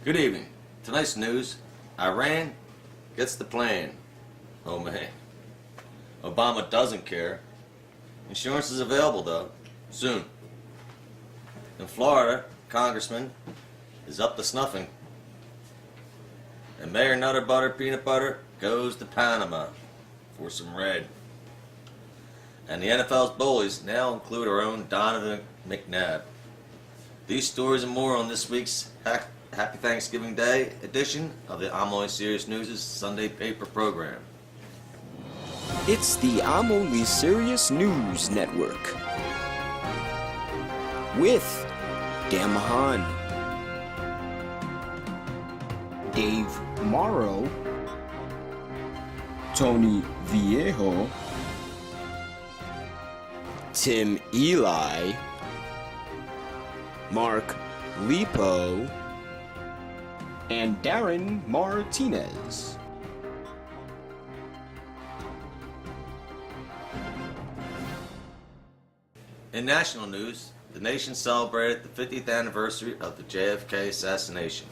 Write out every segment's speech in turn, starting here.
Good evening. Tonight's news, Iran gets the plan. Oh man. Obama doesn't care. Insurance is available though, soon. In Florida, Congressman is up to snuffing. And Mayor Nutter Butter Peanut Butter goes to Panama for some red. And the NFL's bullies now include our own Donovan McNabb. These stories and more on this week's Happy Thanksgiving Day edition of the I'm Only Serious News' Sunday paper program. It's the I'm Only Serious News Network with Dan Mahan, Dave Morrow, Tony Viejo, Tim Eli, Mark Lipo, and Darren Martinez. In national news, the nation celebrated the 50th anniversary of the JFK assassination.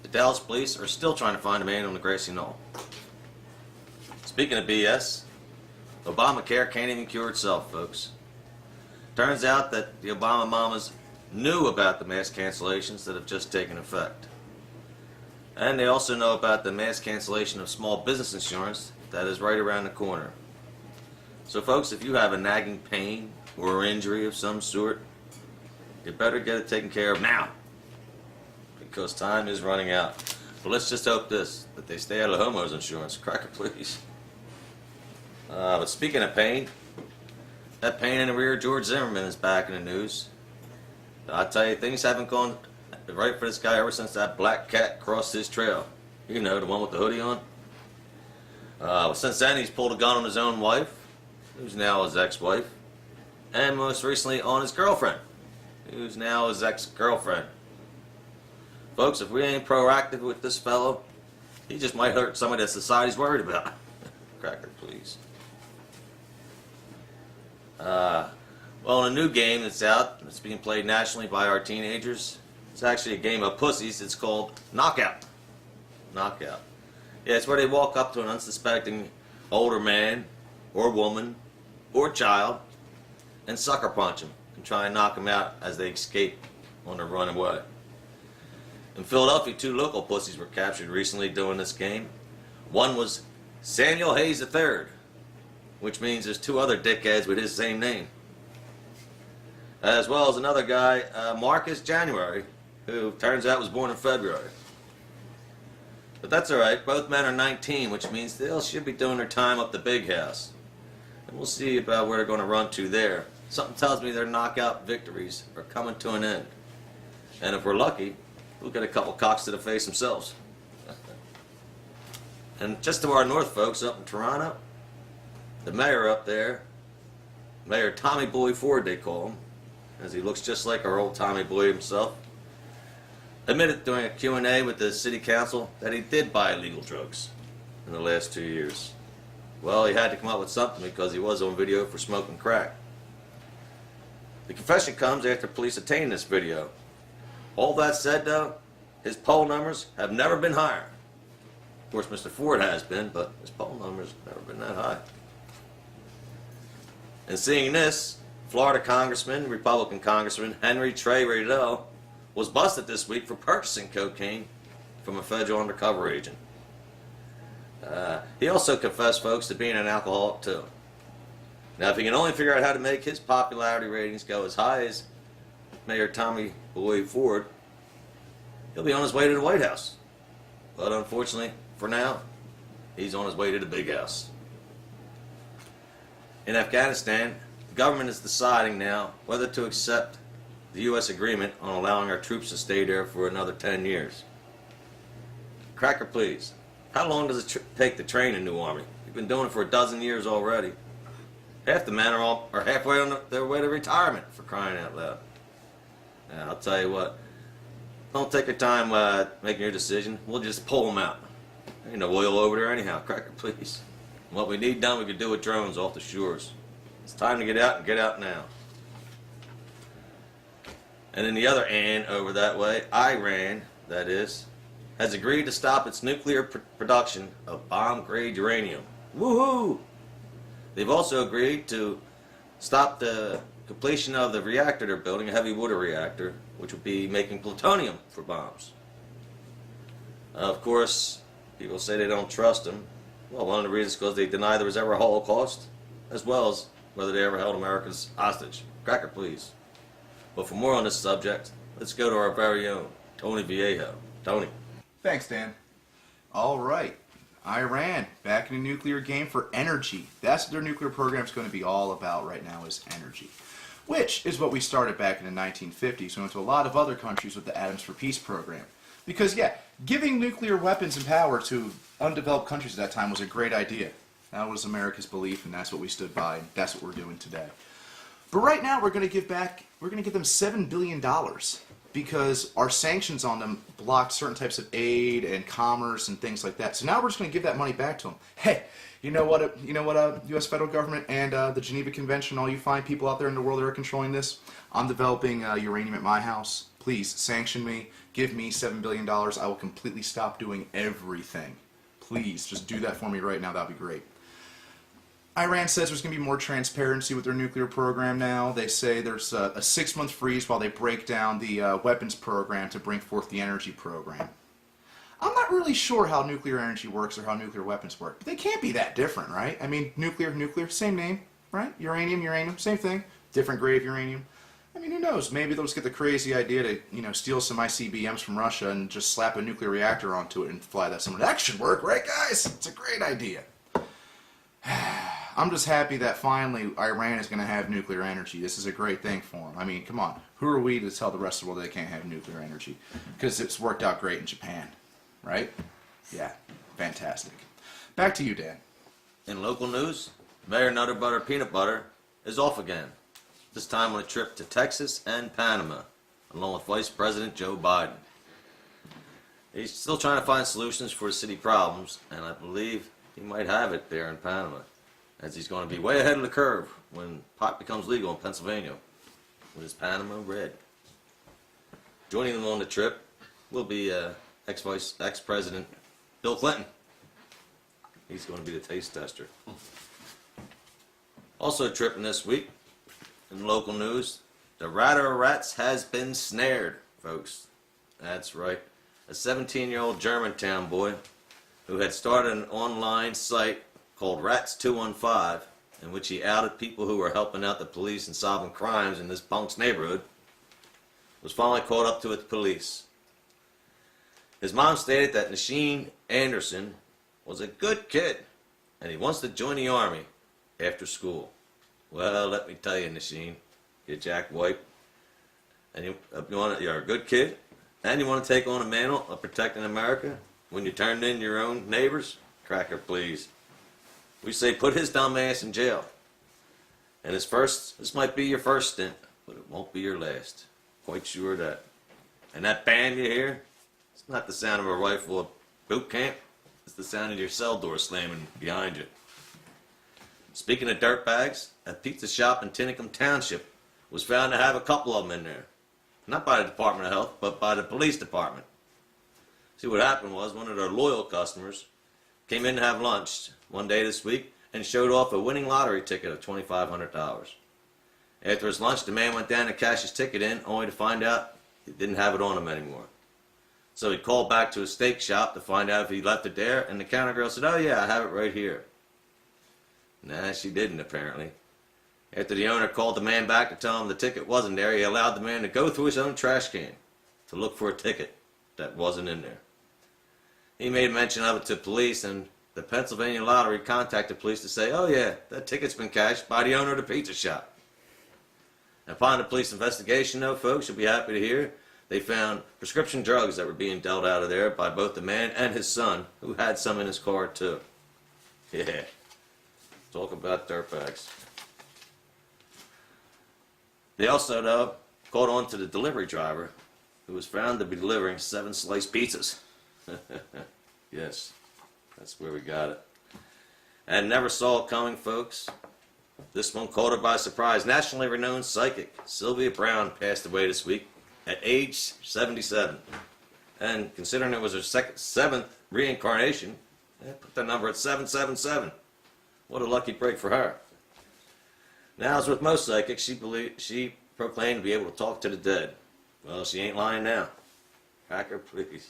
The Dallas police are still trying to find a man on the Gracie Knoll. Speaking of BS, Obamacare can't even cure itself, folks. Turns out that the Obama mamas knew about the mass cancellations that have just taken effect. And they also know about the mass cancellation of small business insurance that is right around the corner. So folks, if you have a nagging pain or injury of some sort, you better get it taken care of now, because time is running out. But let's just hope that they stay out of homeowners insurance. Cracker, please. But speaking of pain, that pain in the rear, George Zimmerman is back in the news. I tell you, things haven't gone right for this guy ever since that black cat crossed his trail. You know, the one with the hoodie on. Since then, he's pulled a gun on his own wife, who's now his ex-wife, and most recently on his girlfriend, who's now his ex-girlfriend. Folks, if we ain't proactive with this fellow, he just might hurt somebody that society's worried about. Cracker, please. Well, in a new game that's out, it's being played nationally by our teenagers. It's actually a game of pussies. It's called Knockout. Knockout. Yeah, it's where they walk up to an unsuspecting older man or woman or child and sucker punch him and try and knock him out as they escape on their run away. In Philadelphia, 2 local pussies were captured recently doing this game. One was Samuel Hayes III, which means there's 2 other dickheads with his same name, as well as another guy, Marcus January, who turns out was born in February. But that's alright, both men are 19, which means they should be doing their time up the big house. And we'll see about where they're going to run to there. Something tells me their knockout victories are coming to an end. And if we're lucky, we'll get a couple cocks to the face themselves. And just to our north, folks, up in Toronto, the mayor up there, Mayor Tommy Boy Ford they call him, as he looks just like our old Tommy Boy himself, admitted during a Q&A with the city council that he did buy illegal drugs in the last 2 years. Well, he had to come up with something because he was on video for smoking crack. The confession comes after police obtained this video. All that said though, his poll numbers have never been higher. Of course, Mr. Ford has been, but his poll numbers have never been that high. And seeing this, Florida Republican Congressman Henry Trey Riddell was busted this week for purchasing cocaine from a federal undercover agent. He also confessed, folks, to being an alcoholic too. Now, if he can only figure out how to make his popularity ratings go as high as Mayor Tommy Boy Ford, he'll be on his way to the White House. But unfortunately, for now, he's on his way to the big house. In Afghanistan, the government is deciding now whether to accept the U.S. agreement on allowing our troops to stay there for another 10 years. Cracker, please. How long does it take to train a new army? We've been doing it for a dozen years already. Half the men are halfway on their way to retirement, for crying out loud. Now, I'll tell you what. Don't take your time making your decision. We'll just pull them out. There ain't no oil over there anyhow. Cracker, please. What we need done, we could do with drones off the shores. It's time to get out and get out now. And in the other end over that way, Iran, that is, has agreed to stop its nuclear production of bomb-grade uranium. Woohoo! They've also agreed to stop the completion of the reactor they're building, a heavy water reactor, which would be making plutonium for bombs. Of course, people say they don't trust them. Well, one of the reasons is because they deny there was ever a Holocaust, as well as whether they ever held Americans hostage. Cracker, please. But for more on this subject, let's go to our very own Tony Viejo. Tony. Thanks, Dan. All right. Iran, back in the nuclear game for energy. That's what their nuclear program is going to be all about right now, is energy. Which is what we started back in the 1950s. We went to a lot of other countries with the Atoms for Peace program. Because, yeah, giving nuclear weapons and power to undeveloped countries at that time was a great idea. That was America's belief, and that's what we stood by, and that's what we're doing today. But right now, we're going to give them $7 billion because our sanctions on them blocked certain types of aid and commerce and things like that. So now we're just going to give that money back to them. Hey, you know what, U.S. federal government and the Geneva Convention, all you fine people out there in the world that are controlling this, I'm developing uranium at my house. Please sanction me. Give me $7 billion. I will completely stop doing everything. Please, just do that for me right now. That would be great. Iran says there's going to be more transparency with their nuclear program now. They say there's a 6-month freeze while they break down the weapons program to bring forth the energy program. I'm not really sure how nuclear energy works or how nuclear weapons work, but they can't be that different, right? I mean, nuclear, same name, right? Uranium, same thing. Different grade of uranium. I mean, who knows? Maybe they'll just get the crazy idea to, steal some ICBMs from Russia and just slap a nuclear reactor onto it and fly that somewhere. That should work, right, guys? It's a great idea. I'm just happy that finally Iran is going to have nuclear energy. This is a great thing for them. I mean, come on. Who are we to tell the rest of the world they can't have nuclear energy? Because it's worked out great in Japan, right? Yeah, fantastic. Back to you, Dan. In local news, Mayor Nutter Butter Peanut Butter is off again. This time on a trip to Texas and Panama, along with Vice President Joe Biden. He's still trying to find solutions for city problems, and I believe he might have it there in Panama, as he's going to be way ahead of the curve when pot becomes legal in Pennsylvania with his Panama Red. Joining them on the trip will be ex-President Bill Clinton. He's going to be the taste tester. Also tripping this week, in local news, the Ratter of Rats has been snared, folks. That's right. A 17-year-old Germantown boy who had started an online site called Rats215, in which he outed people who were helping out the police and solving crimes in this punk's neighborhood, was finally caught up to the police. His mom stated that Nasheen Anderson was a good kid, and he wants to join the Army after school. Well, let me tell you, Nasheen, you jackwipe, and you're a good kid, and you want to take on a mantle of protecting America when you turned in your own neighbors? Cracker, please. We say put his dumb ass in jail. And this might be your first stint, but it won't be your last. Quite sure of that. And that band you hear, it's not the sound of a rifle at boot camp. It's the sound of your cell door slamming behind you. Speaking of dirtbags, a pizza shop in Tinicum Township was found to have a couple of them in there. Not by the Department of Health, but by the police department. See, what happened was one of their loyal customers came in to have lunch one day this week and showed off a winning lottery ticket of $2,500. After his lunch, the man went down to cash his ticket in, only to find out he didn't have it on him anymore. So he called back to his steak shop to find out if he left it there, and the counter girl said, "Oh yeah, I have it right here." Nah, she didn't, apparently. After the owner called the man back to tell him the ticket wasn't there, he allowed the man to go through his own trash can to look for a ticket that wasn't in there. He made mention of it to police, and the Pennsylvania Lottery contacted police to say, "Oh yeah, that ticket's been cashed by the owner of the pizza shop." Upon the police investigation, though, folks, you'll be happy to hear, they found prescription drugs that were being dealt out of there by both the man and his son, who had some in his car, too. Yeah. Talk about dirtbags. They also, though, caught on to the delivery driver, who was found to be delivering 7 sliced pizzas. Yes, that's where we got it. And never saw it coming, folks. This one caught her by surprise. Nationally renowned psychic Sylvia Browne passed away this week at age 77. And considering it was her seventh reincarnation, put the number at 777. What a lucky break for her. Now, as with most psychics, she proclaimed to be able to talk to the dead. Well, she ain't lying now. Crack her, please.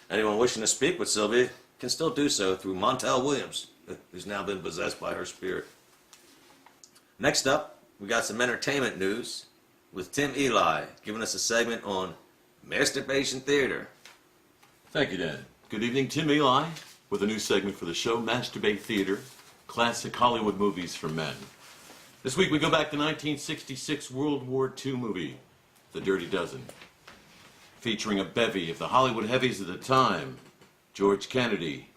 Anyone wishing to speak with Sylvia can still do so through Montel Williams, who's now been possessed by her spirit. Next up, we got some entertainment news with Tim Eli giving us a segment on masturbation theater. Thank you, Dan. Good evening, Tim Eli, with a new segment for the show, Masturbate Theater, classic Hollywood movies for men. This week we go back to 1966 World War II movie, The Dirty Dozen, featuring a bevy of the Hollywood heavies of the time, George Kennedy,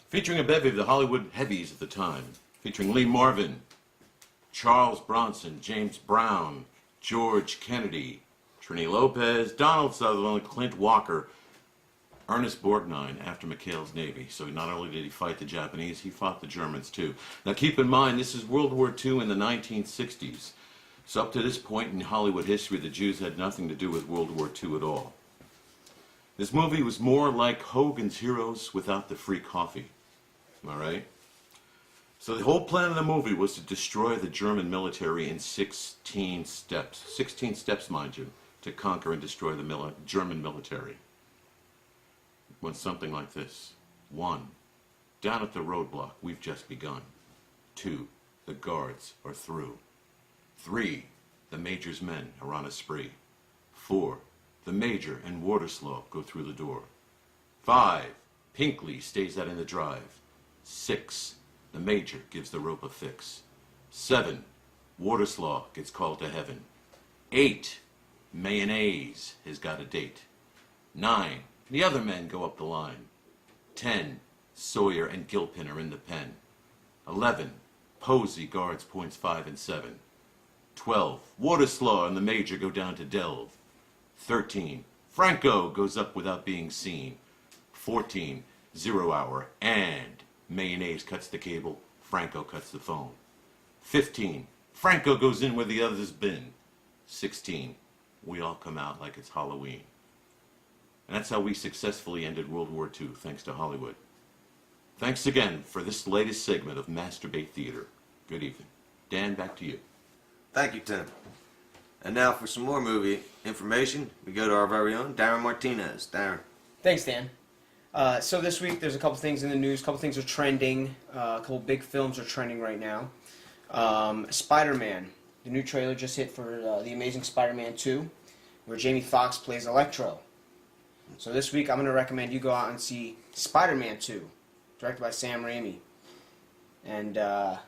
featuring a bevy of the Hollywood heavies of the time, featuring Lee Marvin, Charles Bronson, James Brown, George Kennedy, Trini Lopez, Donald Sutherland, Clint Walker, Ernest Borgnine after McHale's Navy. So not only did he fight the Japanese, he fought the Germans too. Now keep in mind, this is World War II in the 1960s. So up to this point in Hollywood history, the Jews had nothing to do with World War II at all. This movie was more like Hogan's Heroes without the free coffee. Am I right? So the whole plan of the movie was to destroy the German military in 16 steps. 16 steps, mind you, to conquer and destroy the German military. It went something like this. 1. Down at the roadblock, we've just begun. 2. The guards are through. 3. The major's men are on a spree. 4. The major and Waterslow go through the door. 5. Pinkley stays out in the drive. 6. The major gives the rope a fix. 7. Waterslow gets called to heaven. 8. Mayonnaise has got a date. 9. The other men go up the line. 10. Sawyer and Gilpin are in the pen. 11. Posey guards points 5 and 7. 12. Waterslow and the major go down to delve. 13. Franco goes up without being seen. 14. 0 hour and Mayonnaise cuts the cable, Franco cuts the phone. 15. Franco goes in where the others been. 16. We all come out like it's Halloween. And that's how we successfully ended World War II, thanks to Hollywood. Thanks again for this latest segment of Masturbate Theater. Good evening. Dan, back to you. Thank you, Tim. And now for some more movie information, we go to our very own Darren Martinez. Darren. Thanks, Dan. So this week there's a couple things in the news, a couple things are trending, a couple big films are trending right now. Spider-Man, the new trailer just hit for The Amazing Spider-Man 2, where Jamie Foxx plays Electro. So this week I'm going to recommend you go out and see Spider-Man 2, directed by Sam Raimi. And I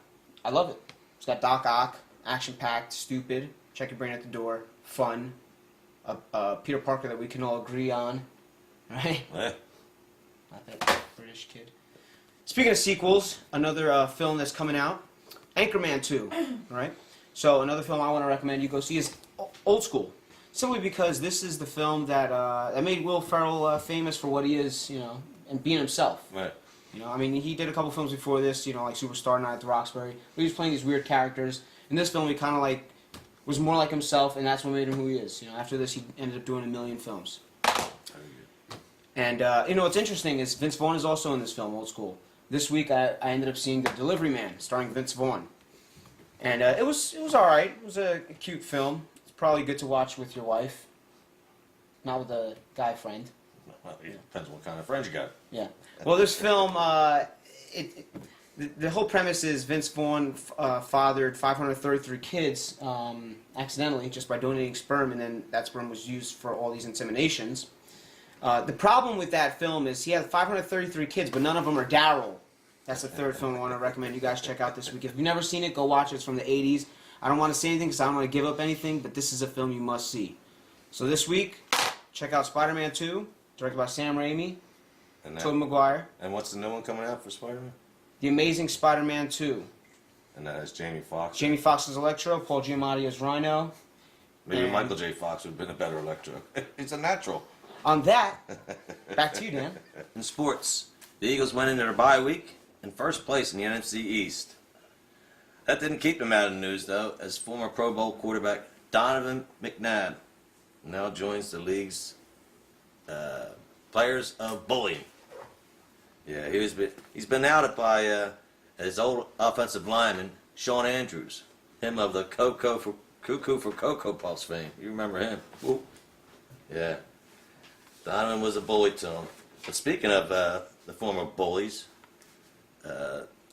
love it. It's got Doc Ock, action-packed, stupid, check your brain at the door, fun, Peter Parker that we can all agree on, right? Not that British kid. Speaking of sequels, another film that's coming out, Anchorman 2, right? So another film I want to recommend you go see is Old School. Simply because this is the film that made Will Ferrell famous for what he is, you know, and being himself. Right. You know, I mean, he did a couple films before this, you know, like Superstar, Night at the Roxbury. But he was playing these weird characters. In this film, he kind of like was more like himself, and that's what made him who he is. You know, after this, he ended up doing 1 million films. And, you know, what's interesting is Vince Vaughn is also in this film, Old School. This week, I ended up seeing The Delivery Man, starring Vince Vaughn. And it was all right. It was a cute film. It's probably good to watch with your wife, not with a guy friend. Well, it depends what kind of friends you got. Yeah. Well, this film, the whole premise is Vince Vaughn fathered 533 kids accidentally just by donating sperm, and then that sperm was used for all these inseminations. The problem with that film is he had 533 kids, but none of them are Daryl. That's the third film I want to recommend you guys check out this week. If you've never seen it, go watch it. It's from the 80s. I don't want to say anything because I don't want to give up anything, but this is a film you must see. So this week, check out Spider-Man 2, directed by Sam Raimi, Tobey Maguire. And what's the new one coming out for Spider-Man? The Amazing Spider-Man 2. And that has Jamie Foxx. Jamie Foxx as Electro, Paul Giamatti as Rhino. Maybe and Michael J. Fox would have been a better Electro. He's a natural. On that, back to you, Dan. In sports, the Eagles went into their bye week in first place in the NFC East. That didn't keep him out of the news, though, as former Pro Bowl quarterback Donovan McNabb now joins the league's players of bullying. Yeah, he's been outed by his old offensive lineman, Sean Andrews, him of the Cuckoo for Cocoa Puffs fame. You remember him? Whoop. Yeah. Donovan was a bully to him. But speaking of the former bullies,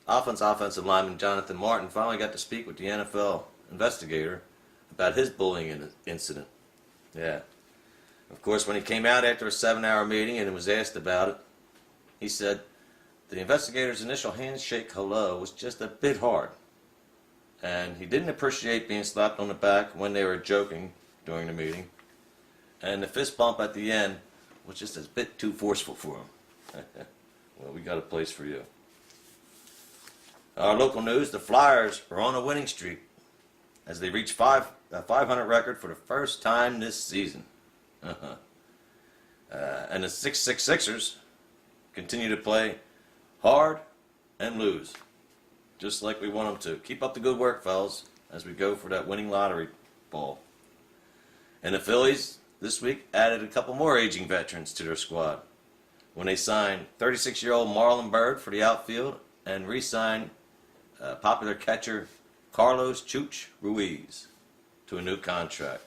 offensive lineman Jonathan Martin finally got to speak with the NFL investigator about his bullying incident. Yeah. Of course, when he came out after a 7-hour meeting and was asked about it, he said the investigator's initial handshake hello was just a bit hard. And he didn't appreciate being slapped on the back when they were joking during the meeting. And the fist bump at the end was just a bit too forceful for him. Well, we got a place for you. Our local news, the Flyers are on a winning streak as they reach a 500 record for the first time this season. And the 666ers continue to play hard and lose, just like we want them to. Keep up the good work, fellas, as we go for that winning lottery ball. And the Phillies this week added a couple more aging veterans to their squad when they signed 36-year-old Marlon Byrd for the outfield and re-signed popular catcher Carlos Chooch Ruiz to a new contract.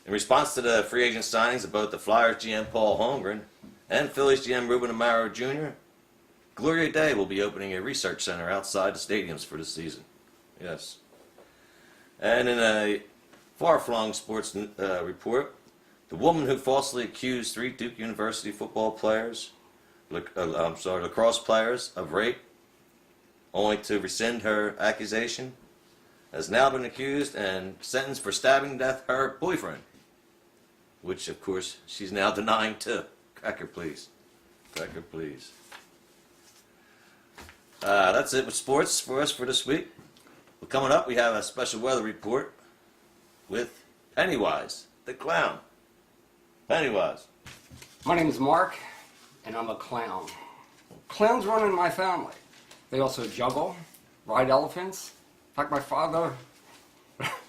In response to the free agent signings of both the Flyers GM Paul Holmgren and Phillies GM Ruben Amaro Jr., Gloria Day will be opening a research center outside the stadiums for the season. Yes. And in a far-flung sports report, the woman who falsely accused 3 Duke University football players, lacrosse players, of rape, only to rescind her accusation, has now been accused and sentenced for stabbing to death her boyfriend, which, of course, she's now denying too. Cracker, please. Cracker, please. That's it with sports for us for this week. Well, coming up, we have a special weather report with Pennywise, the clown. Pennywise. My name is Mark, and I'm a clown. Clowns run in my family. They also juggle, ride elephants. In fact, my father,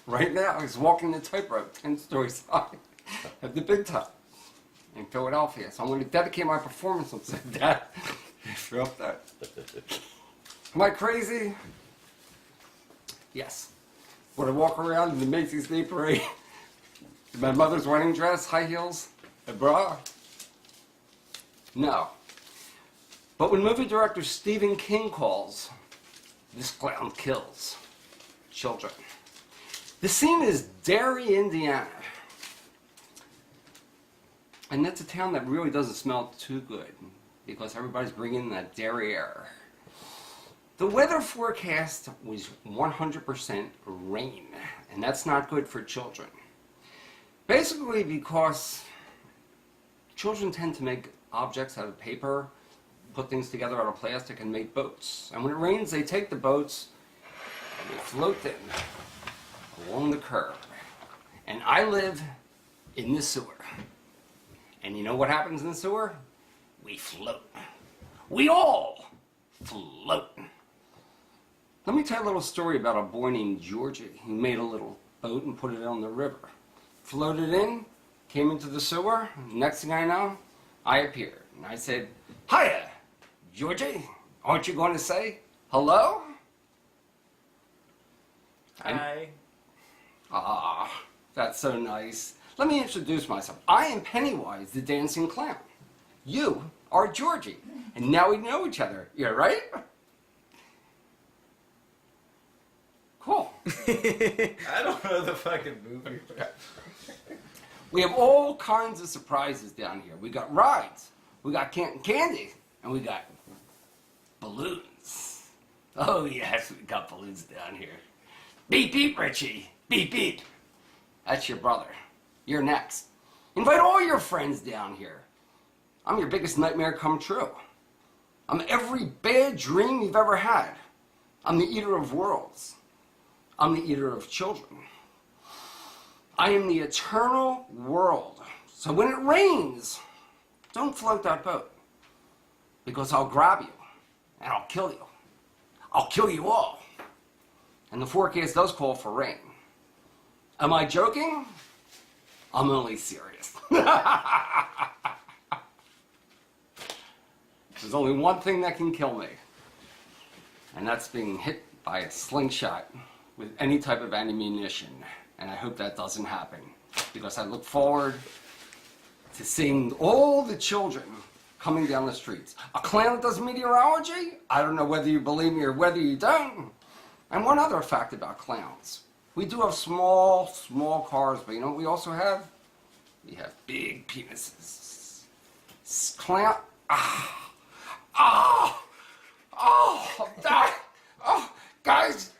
right now, is walking the tightrope 10 stories high at the Big Top in Philadelphia. So I'm going to dedicate my performance and say, Dad, you're up there. Am I crazy? Yes. Would I walk around in the Macy's Day Parade in my mother's wedding dress, high heels, a bra? No. But when movie director Stephen King calls, this clown kills children. The scene is Derry, Indiana. And that's a town that really doesn't smell too good because everybody's bringing that dairy air. The weather forecast was 100% rain, and that's not good for children. Basically because children tend to make objects out of paper, put things together out of plastic, and make boats. And when it rains, they take the boats and they float them along the curb. And I live in the sewer. And you know what happens in the sewer? We float. We all float. Let me tell you a little story about a boy named Georgie. He made a little boat and put it on the river. Floated in, came into the sewer. Next thing I know, I appeared. And I said, "Hiya, Georgie. Aren't you going to say hello?" Hi. Ah, that's so nice. Let me introduce myself. I am Pennywise, the dancing clown. You are Georgie. And now we know each other. Yeah, right? Cool. I don't know the fucking movie. We have all kinds of surprises down here. We got rides, we got Canton Candy, and we got balloons. Oh yes, we got balloons down here. Beep beep, Richie. Beep beep. That's your brother. You're next. Invite all your friends down here. I'm your biggest nightmare come true. I'm every bad dream you've ever had. I'm the eater of worlds. I'm the eater of children. I am the eternal world. So when it rains, don't float that boat. Because I'll grab you and I'll kill you. I'll kill you all. And the forecast does call for rain. Am I joking? I'm only serious. There's only one thing that can kill me, and that's being hit by a slingshot with any type of ammunition. And I hope that doesn't happen, because I look forward to seeing all the children coming down the streets. A clown that does meteorology? I don't know whether you believe me or whether you don't. And one other fact about clowns. We do have small cars, but you know what we also have? We have big penises. Clown. I'm dying. Oh, guys,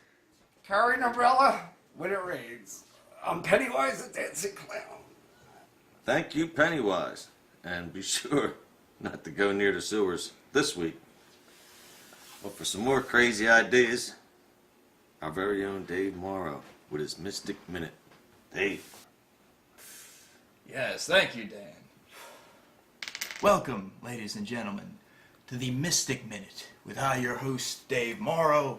carry an umbrella when it rains. I'm Pennywise the Dancing Clown. Thank you, Pennywise. And be sure not to go near the sewers this week. But for some more crazy ideas, our very own Dave Morrow with his Mystic Minute. Dave. Yes, thank you, Dan. Welcome, ladies and gentlemen, to the Mystic Minute with I, your host, Dave Morrow,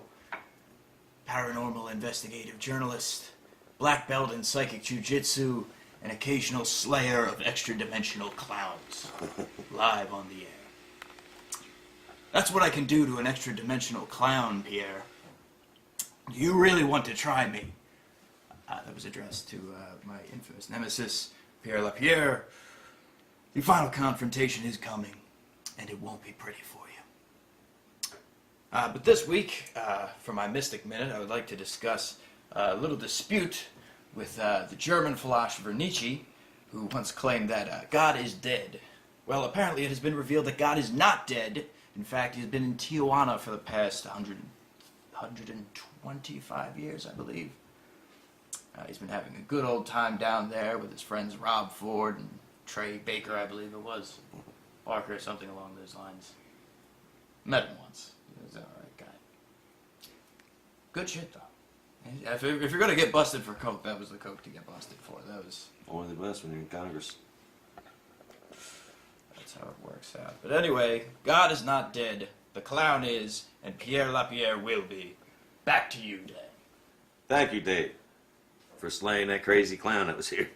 paranormal investigative journalist, black belt in psychic jujitsu, an occasional slayer of extra-dimensional clowns, live on the air. That's what I can do to an extra-dimensional clown, Pierre. Do you really want to try me? That was addressed to my infamous nemesis, Pierre Lapierre. The final confrontation is coming, and it won't be pretty for you. But this week, for my Mystic Minute, I would like to discuss a little dispute with the German philosopher Nietzsche, who once claimed that God is dead. Well, apparently it has been revealed that God is not dead. In fact, he's been in Tijuana for the past 125 years, I believe. He's been having a good old time down there with his friends Rob Ford and Trey Baker, I believe it was. Barker, or something along those lines. Met him once. He was an alright guy. Good shit, though. If you're going to get busted for coke, that was the coke to get busted for. That was... Only the best when you're in Congress. That's how it works out. But anyway, God is not dead. The clown is, and Pierre Lapierre will be. Back to you, Dan. Thank you, Dave, for slaying that crazy clown that was here.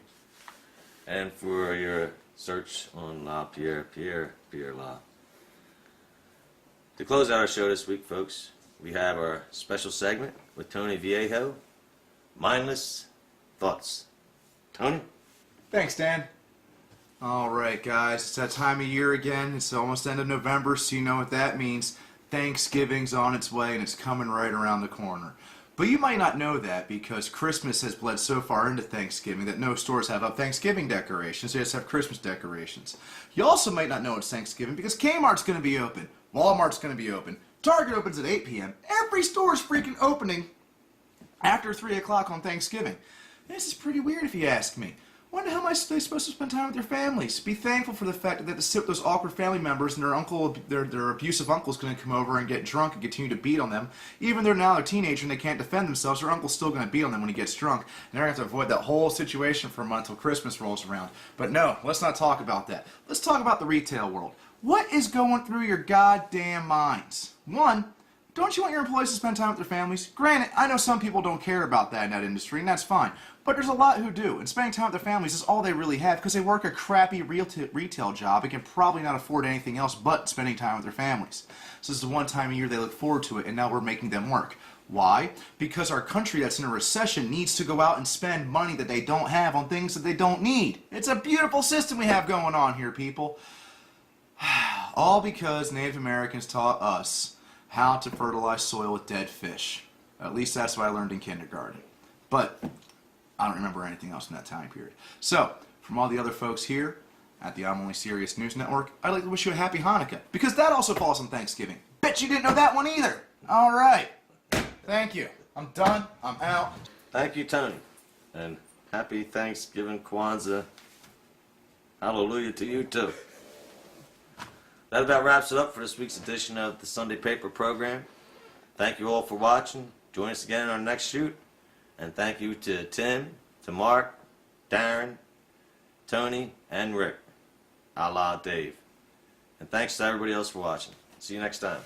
And for your search on Pierre La. To close out our show this week, folks, we have our special segment with Tony Viejo, Mindless Thoughts. Tony? Thanks, Dan. All right, guys, it's that time of year again. It's almost end of November, so you know what that means. Thanksgiving's on its way, and it's coming right around the corner. But you might not know that because Christmas has bled so far into Thanksgiving that no stores have up Thanksgiving decorations. They just have Christmas decorations. You also might not know it's Thanksgiving because Kmart's going to be open. Walmart's going to be open. Target opens at 8 p.m. Every store is freaking opening after 3 o'clock on Thanksgiving. This is pretty weird if you ask me. Wonder how am I supposed to spend time with their families? Be thankful for the fact that they have to sit with those awkward family members and their abusive uncle's going to come over and get drunk and continue to beat on them. Even though now they're teenagers and they can't defend themselves, their uncle's still going to beat on them when he gets drunk. And they're going to have to avoid that whole situation for a month until Christmas rolls around. But no, let's not talk about that. Let's talk about the retail world. What is going through your goddamn minds? One, don't you want your employees to spend time with their families? Granted, I know some people don't care about that in that industry, and that's fine. But there's a lot who do, and spending time with their families is all they really have because they work a crappy retail job and can probably not afford anything else but spending time with their families. So this is the one time a year they look forward to it, and now we're making them work. Why? Because our country that's in a recession needs to go out and spend money that they don't have on things that they don't need. It's a beautiful system we have going on here, people. All because Native Americans taught us how to fertilize soil with dead fish. At least that's what I learned in kindergarten. But I don't remember anything else in that time period. So, from all the other folks here at the I'm Only Serious News Network, I'd like to wish you a happy Hanukkah, because that also falls on Thanksgiving. Bet you didn't know that one either. All right. Thank you. I'm done. I'm out. Thank you, Tony. And happy Thanksgiving, Kwanzaa. Hallelujah to you, too. That about wraps it up for this week's edition of the Sunday Paper program. Thank you all for watching. Join us again in our next shoot. And thank you to Tim, to Mark, Darren, Tony, and Rick, a la Dave. And thanks to everybody else for watching. See you next time.